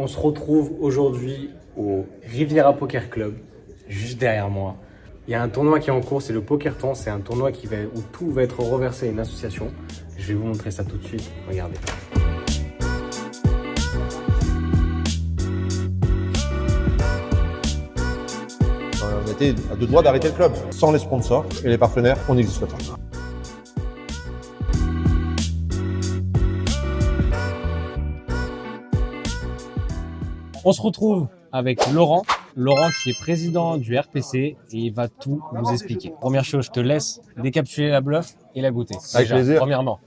On se retrouve aujourd'hui au Riviera Poker Club, juste derrière moi. Il y a un tournoi qui est en cours, c'est le Poker Ton. C'est un tournoi où tout va être reversé à une association. Je vais vous montrer ça tout de suite. Regardez. On était à deux doigts d'arrêter le club. Sans les sponsors et les partenaires, on n'existe pas. On se retrouve avec Laurent. Laurent qui est président du RPC et il va tout vous expliquer. Première chose, je te laisse décapsuler la bluff et la goûter. Avec plaisir. Premièrement.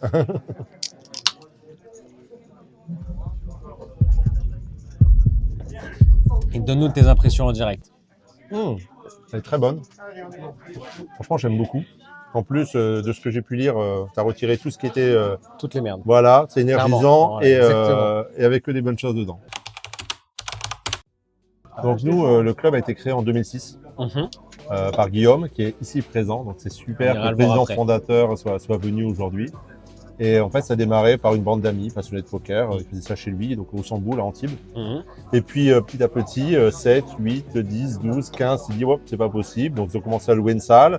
Et donne-nous tes impressions en direct. Elle est très bonne. Franchement, j'aime beaucoup. En plus de ce que j'ai pu lire, tu as retiré tout ce qui était... Toutes les merdes. Voilà, c'est énergisant Voilà, et avec que des bonnes choses dedans. Donc nous, le club a été créé en 2006 par Guillaume, qui est ici présent. Donc c'est super que le président fondateur soit venu aujourd'hui. Et en fait, ça a démarré par une bande d'amis passionnés de poker. Ils faisaient ça chez lui, donc au Samboul, à Antibes. Et puis petit à petit, 7, 8, 10, 12, 15, il dit hop, c'est pas possible. Donc ils ont commencé à louer une salle.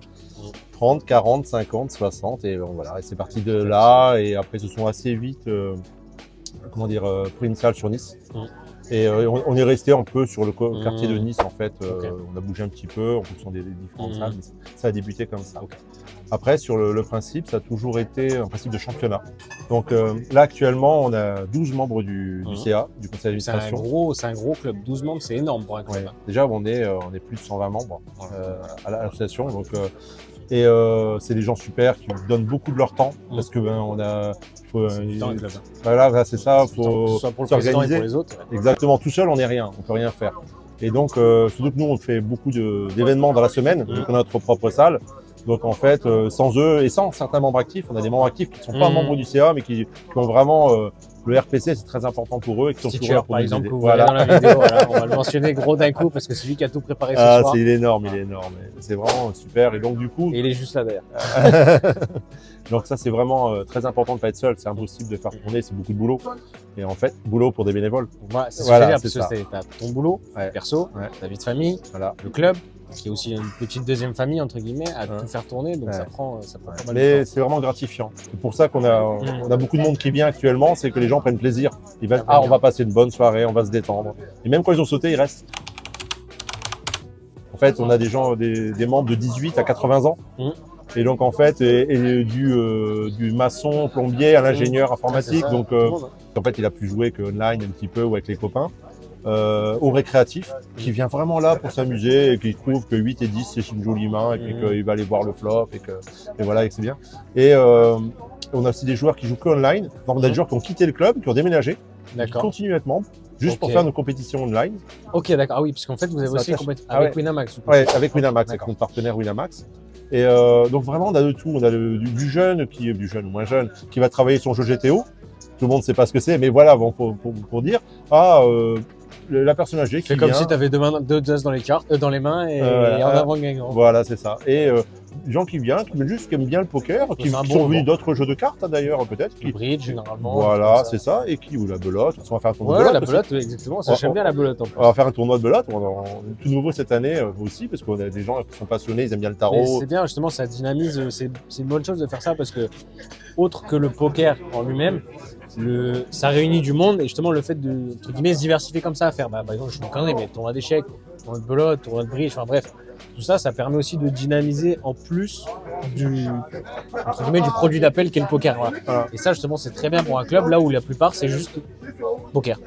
30, 40, 50, 60 et bon, voilà, et c'est parti de là et après ils se sont assez vite pris une salle sur Nice. Et on est resté un peu sur le quartier de Nice en fait. On a bougé un petit peu en fonction des différentes salles, mais ça a débuté comme ça. Après, sur le principe, ça a toujours été un principe de championnat. Donc là, actuellement, on a 12 membres du CA, du conseil d'administration. C'est un gros club. 12 membres, c'est énorme pour un club. Ouais. Déjà, on est plus de 120 membres à l'association. Donc, c'est des gens super qui donnent beaucoup de leur temps parce que voilà, c'est ça, faut s'organiser. Pour les autres. Ouais. Exactement, tout seul on n'est rien, on peut rien faire. Et donc surtout que nous on fait beaucoup d'événements dans la semaine, donc on a notre propre salle. Donc en fait, sans eux et sans certains membres actifs, on a des membres actifs qui ne sont pas membres du CA mais qui ont vraiment le RPC, c'est très important pour eux et qui sont toujours là pour par nous exemple, aider. vous voyez dans la vidéo, voilà, on va le mentionner gros d'un coup parce que c'est lui qui a tout préparé ce soir. Il est énorme, c'est vraiment super. Et donc du coup, et il est juste là d'ailleurs. donc ça c'est vraiment très important de ne pas être seul, c'est impossible de faire tourner, c'est beaucoup de boulot. Et en fait, boulot pour des bénévoles. Voilà, c'est ce que je veux dire, parce que t'as ton boulot perso, ta vie de famille, le club, qui est aussi une petite deuxième famille entre guillemets, à tout faire tourner, donc ça prend pas mal de temps. Mais c'est vraiment gratifiant. C'est pour ça qu'on a beaucoup de monde qui vient actuellement, c'est que les gens prennent plaisir. Ils veulent on va passer une bonne soirée, on va se détendre. Et même quand ils ont sauté, ils restent. En fait, on a des membres de 18 à 80 ans. Et donc en fait, du maçon, plombier à l'ingénieur informatique. Donc en fait, il a pu jouer que online un petit peu ou avec les copains. Au récréatif, qui vient vraiment là pour s'amuser et qui trouve que 8 et 10 c'est une jolie main et puis qu'il va aller voir le flop et voilà, et que c'est bien. Et on a aussi des joueurs qui jouent que online. Donc on a des joueurs qui ont quitté le club, qui ont déménagé, qui continuent à être membres, juste pour faire nos compétitions online. Ok, d'accord. Ah oui, parce qu'en fait vous avez aussi avec Winamax. Oui, avec Winamax, avec notre partenaire Winamax. Et donc vraiment on a de tout. On a du jeune du jeune ou moins jeune qui va travailler son jeu GTO. Tout le monde ne sait pas ce que c'est, mais voilà, bon, pour dire, la personne âgée qui c'est comme vient, si tu avais deux as dans les mains et en avant gagnant. Voilà, c'est ça. Et des gens qui viennent, qui aiment bien le poker, qui sont venus d'autres jeux de cartes d'ailleurs peut-être. Le bridge généralement. Voilà, c'est ça. Et ou la belote. On va faire un tournoi de belote. La belote, exactement. Ça j'aime bien la belote. On va faire un tournoi de belote. Tout nouveau cette année aussi, parce qu'on a des gens qui sont passionnés, ils aiment bien le tarot. C'est bien justement, ça dynamise. C'est une bonne chose de faire ça parce que autre que le poker en lui-même, ça réunit du monde et justement le fait de entre guillemets se diversifier comme ça, à faire par exemple je me connais mais tournoi d'échecs, tournoi de belote, tournoi de bridge, enfin bref, tout ça permet aussi de dynamiser en plus du produit d'appel qu'est le poker. Voilà. Et ça justement c'est très bien pour un club là où la plupart c'est juste poker.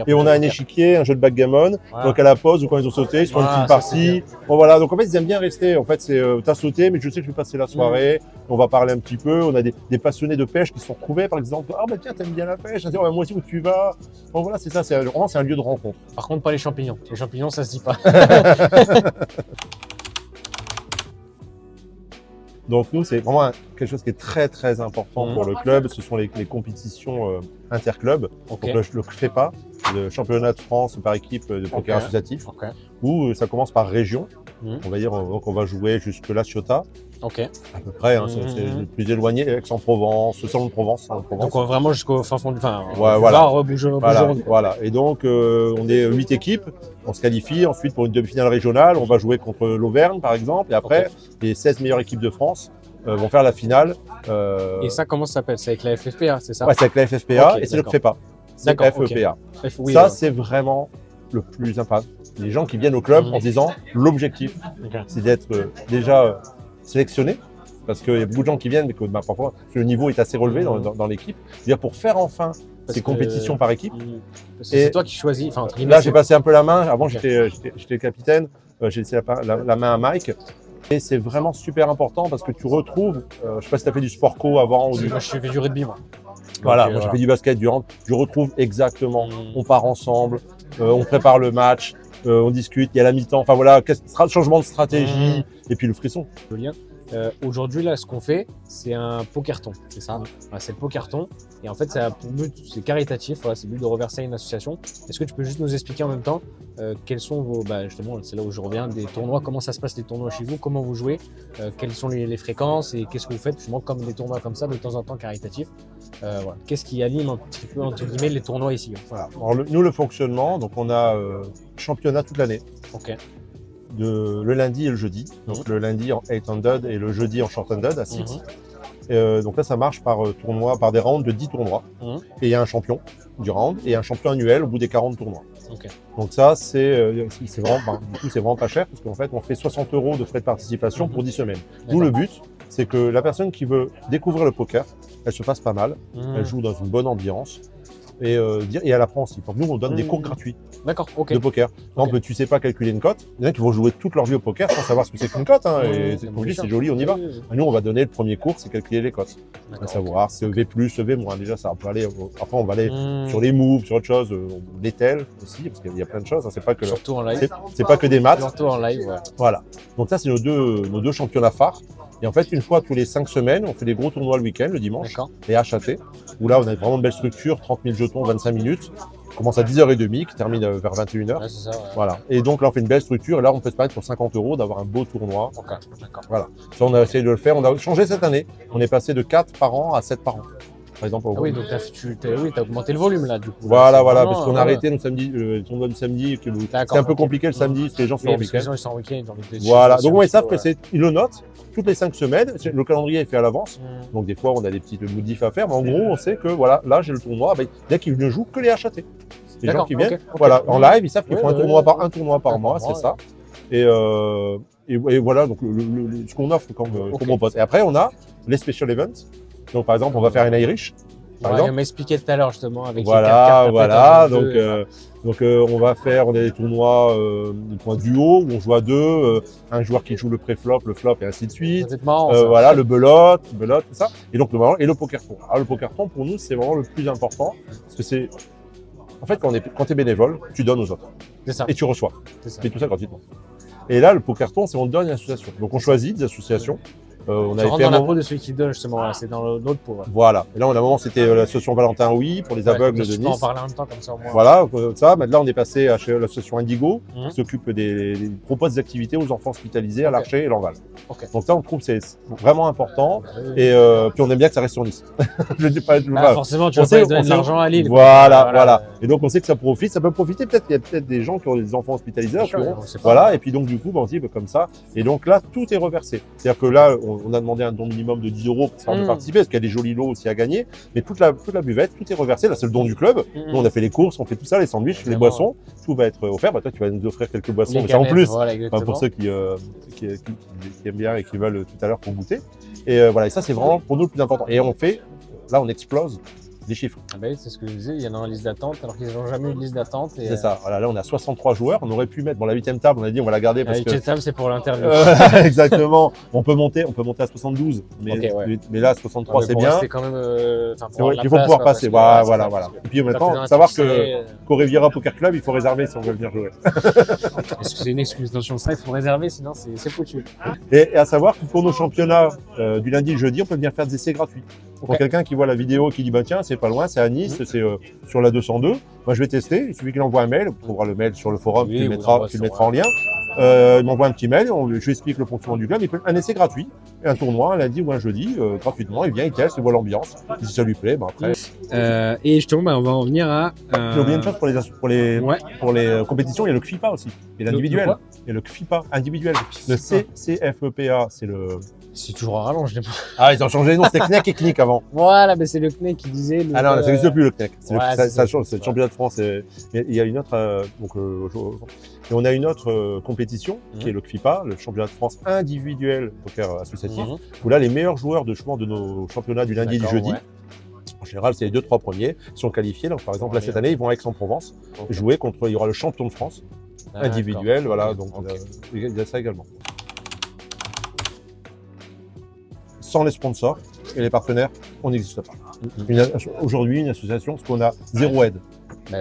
Et on a un échiquier, un jeu de backgammon, donc à la pause ou quand ils ont sauté, ils se font une petite partie. Bon voilà, donc en fait ils aiment bien rester. En fait c'est t'as sauté, mais je sais que je vais passer la soirée. On va parler un petit peu. On a des passionnés de pêche qui se sont retrouvés par exemple. Ah bah tiens, t'aimes bien la pêche. Moi aussi où tu vas. Bon voilà, c'est ça. C'est un lieu de rencontre. Par contre pas les champignons. Les champignons ça se dit pas. Donc nous, c'est vraiment quelque chose qui est très très important pour le club. Ce sont les compétitions interclubs. Donc le FEPA, le championnat de France par équipe de poker associatif, où ça commence par région. On va dire, donc on va jouer jusque La Ciotat. Ok. à peu près. Hein, c'est le plus éloigné, Aix-en-Provence, Salon-de-Provence. Donc vraiment jusqu'au fin fond du Ouais, voilà. Bougeronne. Voilà. Et donc, on est 8 équipes. On se qualifie ensuite pour une demi-finale régionale. On va jouer contre l'Auvergne, par exemple. Et après, les 16 meilleures équipes de France vont faire la finale. Et ça, comment ça s'appelle? C'est avec la FFPA, c'est ça? Ouais, c'est avec la FFPA Ok, et c'est le d'accord. FEPA. C'est D'accord, FEPA. Oui, Ça, ouais. c'est vraiment le plus sympa. Les gens qui viennent au club en se disant l'objectif, Ok. c'est d'être déjà sélectionné. Parce qu'il y a beaucoup de gens qui viennent, mais que parfois le niveau est assez relevé dans l'équipe. C'est-à-dire pour faire enfin Parce ces que- compétitions par équipe. Parce que Et c'est toi qui choisis. Enfin, entre guillemets, Là, c'est- j'ai passé un peu la main. Avant, Ok. j'étais capitaine. J'ai laissé la main à Mike. Et c'est vraiment super important parce que tu retrouves, je ne sais pas si tu as fait du sport co avant. Ou du... Moi, je fais du rugby, moi. Voilà, Donc, moi j'ai fait du basket, du hand. Je retrouve exactement. Mm. On part ensemble, on prépare le match, on discute. Il y a la mi-temps. Enfin voilà, changement de stratégie. Et puis le frisson. Le lien. Aujourd'hui, là, ce qu'on fait, c'est un pokerton, c'est ça? Voilà, c'est le pokerton. Et en fait, ça a pour but, c'est caritatif. Voilà, c'est le but de reverser à une association. Est-ce que tu peux juste nous expliquer en même temps quels sont vos, justement, c'est là où je reviens, des tournois, comment ça se passe les tournois chez vous, comment vous jouez, quelles sont les fréquences et qu'est-ce que vous faites, justement, comme des tournois comme ça, de temps en temps caritatifs. Voilà. Qu'est-ce qui anime un petit peu, entre guillemets, les tournois ici? Voilà. Alors, nous, le fonctionnement, donc on a championnat toute l'année. Ok. Le lundi et le jeudi. Donc le lundi en 800 et le jeudi en short-handed à 6. Donc là, ça marche par tournoi, par des rounds de 10 tournois. Et il y a un champion du round et un champion annuel au bout des 40 tournois. Ok. Donc ça, c'est vraiment, du coup, c'est vraiment pas cher parce qu'en fait, on fait 60 € de frais de participation pour 10 semaines. D'où le but, c'est que la personne qui veut découvrir le poker, elle se fasse pas mal, elle joue dans une bonne ambiance et elle apprend aussi. Donc nous, on donne des cours gratuits D'accord, ok. de poker. Par exemple, tu sais pas calculer une cote, il y en a qui vont jouer toute leur vie au poker sans savoir ce que c'est qu'une cote. Hein, et c'est comme dit, c'est joli, on y va. Nous, on va donner le premier cours, c'est calculer les cotes. À savoir, c'est EV+, EV-. Déjà, ça peut aller. Après, on va aller sur les moves, sur autre chose, les tels aussi, parce qu'il y a plein de choses. Hein, c'est pas que Surtout en live. c'est pas que des maths. Surtout en live, ouais. Voilà. Donc ça, c'est nos deux championnats phares. Et en fait, une fois tous les 5 semaines, on fait des gros tournois le week-end, le dimanche, D'accord. les HAT, où là, on a vraiment de belles structures, 30 000 jetons, 25 minutes. On commence à 10h30, qui termine vers 21h. Ouais, c'est ça, ouais. Voilà. Et donc là, on fait une belle structure. Et là, on peut se permettre pour 50 € d'avoir un beau tournoi. Ok, d'accord. Voilà. Ça, on a essayé de le faire. On a changé cette année. On est passé de 4 par an à 7 par an. Par exemple, au Ah oui, donc t'as augmenté le volume là, du coup. Voilà, Là, voilà, vraiment, parce qu'on a arrêté le tournoi du samedi. C'était un peu compliqué le samedi, parce que les gens sont Oui, en parce que les week-end. gens ils sont en week-end, ils ont envie de Voilà, de- donc ouais, ils savent ouais. que ils le notent toutes les 5 semaines. Le calendrier est fait à l'avance. Donc des fois, on a des petites modifs à faire, mais en gros, on sait que voilà, là, j'ai le tournoi. Ben, il y a qui ne jouent que les HAT. Les gens D'accord, qui viennent, ok. voilà, en live, ils savent qu'ils Ouais, font un ouais, tournoi ouais. par mois, c'est ça. Et voilà, donc ce qu'on offre comme propose. Et après, on a les special events. Donc par exemple, on va faire une Irish. Par Ouais, exemple. on m'a expliqué tout à l'heure justement avec Voilà, les cartes. voilà. Donc on va faire des tournois duo où on joue à deux, un joueur qui joue le pré-flop, le flop et ainsi de suite. C'est marrant. Ça. Voilà, le belote, tout ça. Et donc le pokerton. Alors le pokerton pour nous c'est vraiment le plus important parce que c'est en fait quand tu es bénévole, tu donnes aux autres C'est ça. et tu reçois. C'est ça. Et tout ça gratuitement. Et là le pokerton c'est on donne une association. Donc on choisit des associations. On Tu avait rentres fait dans un la moment- peau de celui qui donne justement. Voilà, c'est dans l'autre peau. Ouais. Voilà. Et là on a un moment c'était l'association Valentin Oui pour les aveugles de Tu peux en Nice. parler en même temps comme ça au moins. Voilà, ça. Maintenant, on est passé à chez l'association Indigo, Mhm. qui s'occupe propose des activités aux enfants hospitalisés à l'Archer et l'Enval. Ok. Donc ça, on trouve que c'est vraiment important. Oui. Et puis, on aime bien que ça reste sur Nice. Je dis pas, Bah, forcément, tu on vas sait- pas lui donner on de sait- l'argent à Lille. Voilà. Et donc, on sait que ça profite. Ça peut profiter peut-être. Il y a peut-être des gens qui ont des enfants hospitalisés. Bien sûr, qui auront- on sait pas. Voilà. Et puis, donc, du coup, on se dit comme ça. Et donc là, tout est reversé. C'est-à-dire que là, on a demandé un don minimum de 10 € pour pouvoir Mhm. participer, parce qu'il y a des jolis lots aussi à gagner. Mais toute la buvette, tout est reversé. Là, c'est le don du club. Mhm. Nous, on a fait les courses, on fait tout ça, les sandwichs, les Évidemment, boissons, tout va être offert. Bah, toi, tu vas nous offrir quelques boissons, Les mais ça en canettes, plus, voilà, enfin, exactement. pour ceux qui aiment bien et qui veulent tout à l'heure pour goûter. Et voilà, et ça, c'est vraiment pour nous le plus important. Et là, on explose des chiffres. Ah bah oui, c'est ce que je disais, il y en a en liste d'attente alors qu'ils n'ont jamais eu de liste d'attente. C'est ça. Voilà, là, on a 63 joueurs. On aurait pu mettre, bon, la 8e table, on a dit, on va la garder parce Avec que. Chetam, c'est pour l'interview. Exactement. On peut monter à 72. Mais, Ok, ouais. mais là, 63, c'est bien. C'est quand même. C'est vrai qu'il faut pouvoir passer. Voilà. Et puis maintenant, savoir que qu'au Riviera Poker Club, il faut réserver si on veut venir jouer. Est-ce que c'est une excuse? Attention, ça, il faut réserver, sinon c'est foutu. Et à savoir que pour nos championnats du lundi et le jeudi, on peut venir faire des essais gratuits. Pour Ok. quelqu'un qui voit la vidéo et qui dit bah tiens, c'est pas loin, c'est à Nice, c'est sur la 202. Moi je vais tester, il suffit qu'il envoie un mail, on trouvera le mail sur le forum, Oui, tu le ou mettras, l'envoie tu le sur, mettras en lien. Il m'envoie un petit mail, je lui explique le fonctionnement du club, il peut un essai gratuit, et un tournoi un lundi ou un jeudi, gratuitement, il vient, il teste, il voit l'ambiance, si ça lui plaît, après. Et justement, on va en venir à. J'ai oublié une chose Ouais. pour les compétitions, il y a le CFIPA aussi, et l'individuel. quoi Il y a le CFIPA individuel. Le CFEPA, c'est le. C'est toujours à rallonge. Ah, ils ont changé les noms, c'était CNEC et CNIC avant. Voilà, mais c'est le CNEC qui disait. Ah non, ça n'existe plus le CNEC. Ouais, Ça change, c'est le championnat de France. Il y a une autre. Et on a une autre compétition qui est le CFIPA, le championnat de France individuel poker associatif, où là, les meilleurs joueurs de nos championnats du lundi et du jeudi. Ouais. En général, c'est les 2-3 premiers qui sont qualifiés. Donc, par exemple, là, cette année, ils vont à Aix-en-Provence jouer contre. Il y aura le champion de France individuel. Voilà, donc il y a ça également. Sans les sponsors et les partenaires, on n'existe pas. Aujourd'hui, une association, parce qu'on a zéro aide.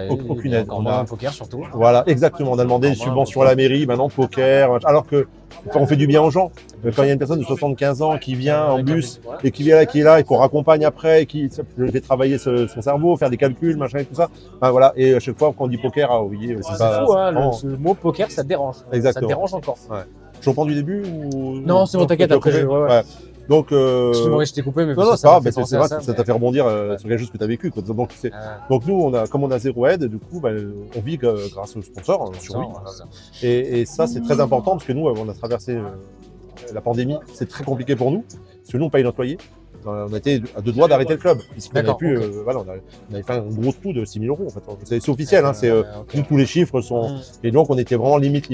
Aucune aide. On a un poker surtout. Voilà, exactement. On a demandé des subventions à la mairie, maintenant poker, alors que on fait du bien aux gens. Quand il y a une personne de 75 ans qui vient en bus et qui est là et qu'on raccompagne après, et qui fait travailler son cerveau, faire des calculs, machin et tout ça. Enfin, voilà. Et à chaque fois qu'on dit poker, oui, c'est fou, hein, le mot poker, ça te dérange. Exactement. Ça te dérange encore. Ouais. Je reprends du début ou... Non, c'est bon, t'inquiète, après ouais. Donc, je t'ai coupé, mais non, c'est pas grave, c'est vrai, ça t'a fait rebondir sur quelque chose que tu as vécu. Quoi. Donc nous, comme on a zéro aide, du coup, on vit grâce aux sponsors, sur lui. Et ça, c'est très important parce que nous, on a traversé la pandémie, c'est très compliqué pour nous, parce que nous, on paye notre loyer. On était à 2 doigts d'arrêter le club. On avait fait un gros trou de 6 000 euros. En fait. C'est officiel, hein, tous les chiffres sont. Et donc, on était vraiment limite.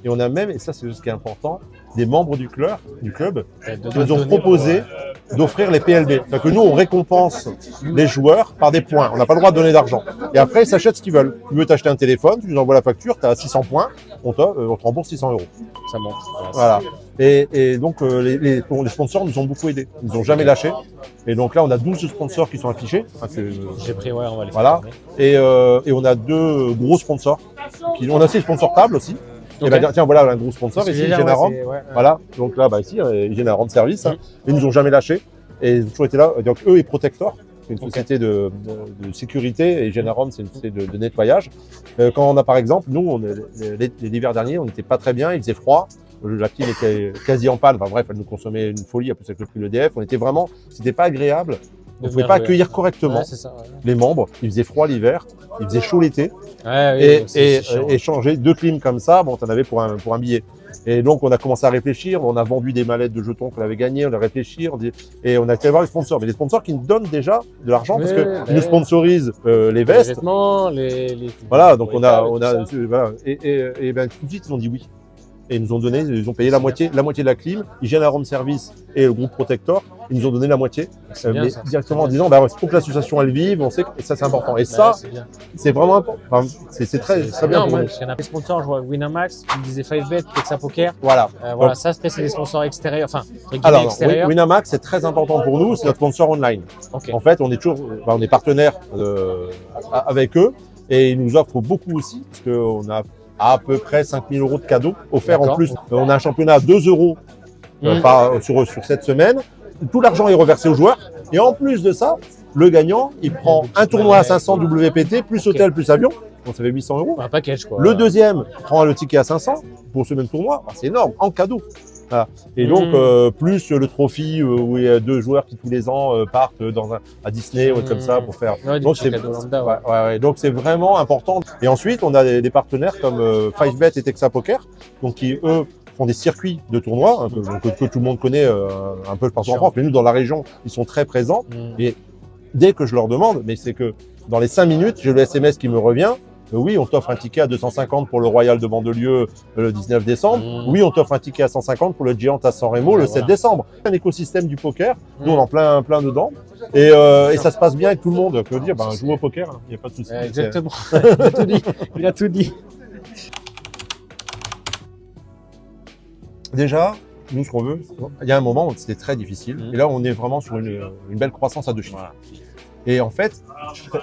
Et on a même, et ça c'est ce qui est important, des membres du club qui nous ont proposé d'offrir les PLB. C'est-à-dire que nous, on récompense les joueurs par des points. On n'a pas le droit de donner d'argent. Et après, ils s'achètent ce qu'ils veulent. Tu veux t'acheter un téléphone, tu nous envoies la facture, tu as 600 points, on te rembourse 600 euros. Ça monte. Voilà. Et donc, les sponsors nous ont beaucoup aidés. Ils nous ont jamais lâchés. Et donc là, on a 12 sponsors qui sont affichés. J'ai pris, on va les faire. Voilà. Et on a 2 gros sponsors. On a aussi les sponsors tables aussi. Okay. Et tiens, voilà un gros sponsor ici, Hygiène Voilà, donc là, ici, Hygiène de service. Ils nous ont jamais lâchés. Et ils ont toujours été là. Donc eux et Protector, c'est une société de sécurité, et Hygiène c'est une société de nettoyage. Quand on a par exemple, nous, l'hiver dernier, on n'était pas très bien, il faisait froid. La clim était quasi en panne. Enfin bref, elle nous consommait une folie, après avec le prix de l'EDF. On était vraiment, c'était pas agréable. On ne pouvait pas accueillir correctement les membres. Il faisait froid l'hiver, il faisait chaud l'été. Et changer 2 clims comme ça, bon, t'en avais pour un billet. Et donc, on a commencé à réfléchir. On a vendu des mallettes de jetons qu'on avait gagnées. On a réfléchi. Et on a été voir les sponsors. Mais les sponsors qui nous donnent déjà de l'argent parce qu'ils nous sponsorisent les vestes. Les vêtements, Voilà, donc on a voilà. Et ben, tout de suite, ils ont dit oui. Et ils nous ont donné, ils ont payé la moitié de la clim, Hygiène Arôme Service et le groupe Protector, ils nous ont donné la moitié, mais directement en disant, il faut que l'association elle vive, on sait que ça c'est important. Et ça, c'est vraiment important. Enfin, c'est très bien. Moi, il y en a des sponsors, je vois Winamax, tu me disais 5bet, Texas Poker. Voilà. Voilà, ça c'est des sponsors extérieurs, enfin, extérieurs. Winamax, c'est très important pour nous, c'est notre sponsor online. Okay. En fait, on est partenaire avec eux et ils nous offrent beaucoup aussi, parce qu'on a à peu près 5 000 euros de cadeaux offerts en plus. On a un championnat à 2 euros sur cette semaine. Tout l'argent est reversé aux joueurs. Et en plus de ça, le gagnant, il prend un tournoi à 500 WPT, plus hôtel, plus avion. Donc ça fait 800 euros. Un package, quoi. Le deuxième prend le ticket à 500 pour ce même tournoi. C'est énorme, en cadeau. Voilà. Et donc, plus le trophy où il y a 2 joueurs qui tous les ans partent à Disney ou comme ça pour faire. Donc, donc c'est vraiment important. Et ensuite, on a des partenaires comme 5bet et Texas Poker, donc qui eux font des circuits de tournois que tout le monde connaît un peu partout en France. Mais nous, dans la région, ils sont très présents. Et dès que je leur demande, mais c'est que dans les 5 minutes, j'ai le SMS qui me revient. Oui, on t'offre un ticket à 250 pour le Royal de Mandelieu le 19 décembre. Oui, on t'offre un ticket à 150 pour le Giant à San Remo le 7 décembre. Un écosystème du poker, nous on est en plein dedans. Et ça se passe bien avec tout le monde. Que dire, joue au poker, il n'y a pas de souci. Exactement, il a tout dit. Déjà, nous ce qu'on veut, il y a un moment où c'était très difficile. Et là, on est vraiment sur une belle croissance à 2 chiffres. Voilà. Et en fait,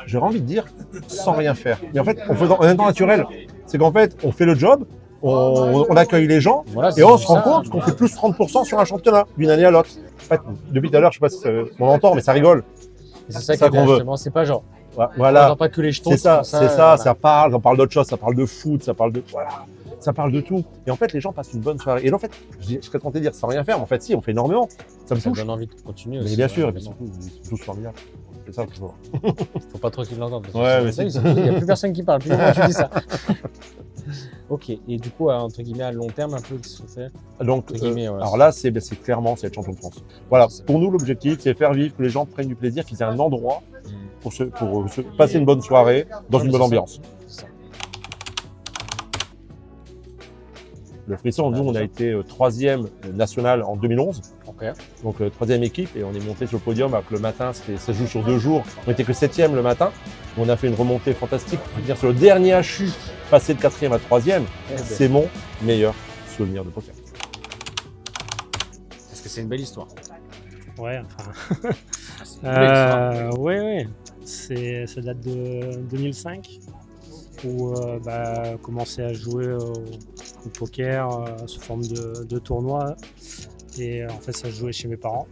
j'aurais envie de dire, sans rien faire. Mais en fait, en étant naturel, c'est qu'en fait, on fait le job, on accueille les gens, et on se rend compte qu'on fait plus 30% sur un championnat, d'une année à l'autre. En fait, depuis tout à l'heure, je sais pas si on entend, mais ça rigole. C'est ça qu'on veut. C'est pas genre. Voilà. Pas que les jetons. C'est ça, ça parle, on parle d'autre chose, ça parle de foot, ça parle de. Voilà. ça parle de tout. Et en fait, les gens passent une bonne soirée. Et là, en fait, je serais tenté de dire sans rien faire, mais en fait, si, on fait énormément. Ça me Ça touche. donne envie de continuer Mais aussi. bien sûr, et ouais, puis évidemment. surtout, ils sont tous formidables. C'est ça, toujours. Faut pas trop qu'ils l'entendent. parce que Ouais, mais sinon, il n'y a plus personne qui parle. Plus moment tu dis ça. Ok. Et du coup, entre guillemets, à long terme, un peu, qu'est-ce qu'on fait? Donc, Entre guillemets, ouais. alors là, c'est clairement, c'est être champion de France. Voilà, pour nous, l'objectif, c'est faire vivre, que les gens prennent du plaisir, qu'ils aient un endroit pour se passer une bonne soirée dans Ouais, une mais bonne c'est ça. ambiance. C'est ça. Le Frisson, nous, on a été 3e national en 2011, Ok. donc 3e équipe, et on est monté sur le podium alors que le matin, ça joue sur 2 jours. On était que 7e le matin. On a fait une remontée fantastique. Pour venir sur le dernier HU, passer de 4e à 3e, c'est mon meilleur souvenir de poker. Parce que c'est une belle histoire. Ouais, enfin. C'est une belle histoire. Ouais. Ça date de 2005 où commencé à jouer au poker sous forme de tournoi. Et en fait, ça se jouait chez mes parents.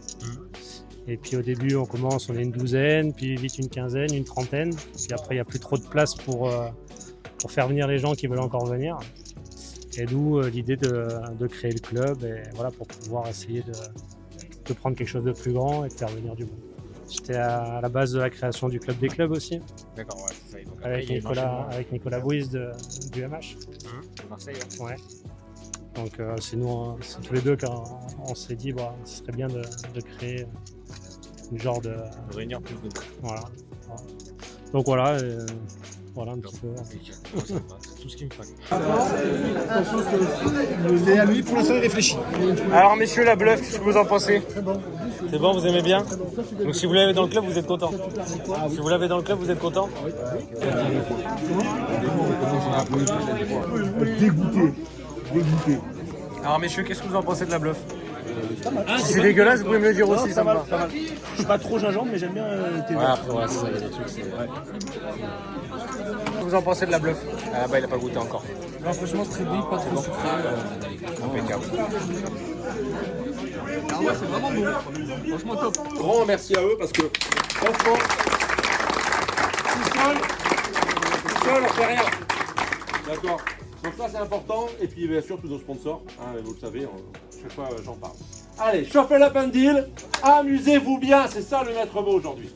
Et puis au début, on est une douzaine, puis vite une quinzaine, une trentaine. Puis après, il n'y a plus trop de place pour faire venir les gens qui veulent encore venir. Et d'où l'idée de créer le club et voilà, pour pouvoir essayer de prendre quelque chose de plus grand et de faire venir du monde. J'étais à la base de la création du club des clubs aussi, D'accord, ouais, c'est ça. Et donc, après, avec il y a eu l'enchaînement. Nicolas Bouise du MH. De Marseille. Ouais. Donc c'est tous les deux qu'on s'est dit ce serait bien de créer une genre de... De réunir plus de Voilà. Donc voilà, voilà un petit peu. C'est tout ce qui me fait. C'est à lui, pour l'instant, il réfléchit. Alors messieurs, la bluff, qu'est-ce que vous en pensez? C'est bon, vous aimez bien? Donc si vous l'avez dans le club, vous êtes content? Si vous l'avez dans le club, vous êtes content? Dégoûté. Alors messieurs, qu'est-ce que vous en pensez de la bluff? Si c'est dégueulasse, vous pouvez me le dire aussi, ça me va. Je suis pas trop gingembre, mais j'aime bien tes Ouais, après, voilà, c'est ça, il y a des trucs, c'est... Qu'est-ce que vous en pensez de la bluff? Ah bah, il a pas goûté encore. franchement, c'est très bon, pas trop sucré. Impeccable. C'est vraiment bon. Franchement, top. Grand merci à eux parce que, franchement, tout seul, on fait rien. D'accord. Donc ça, c'est important. Et puis, bien sûr, tous nos sponsors. Hein, vous le savez, chaque fois, j'en parle. Allez, chauffez la pendule. Amusez-vous bien. C'est ça le maître mot aujourd'hui.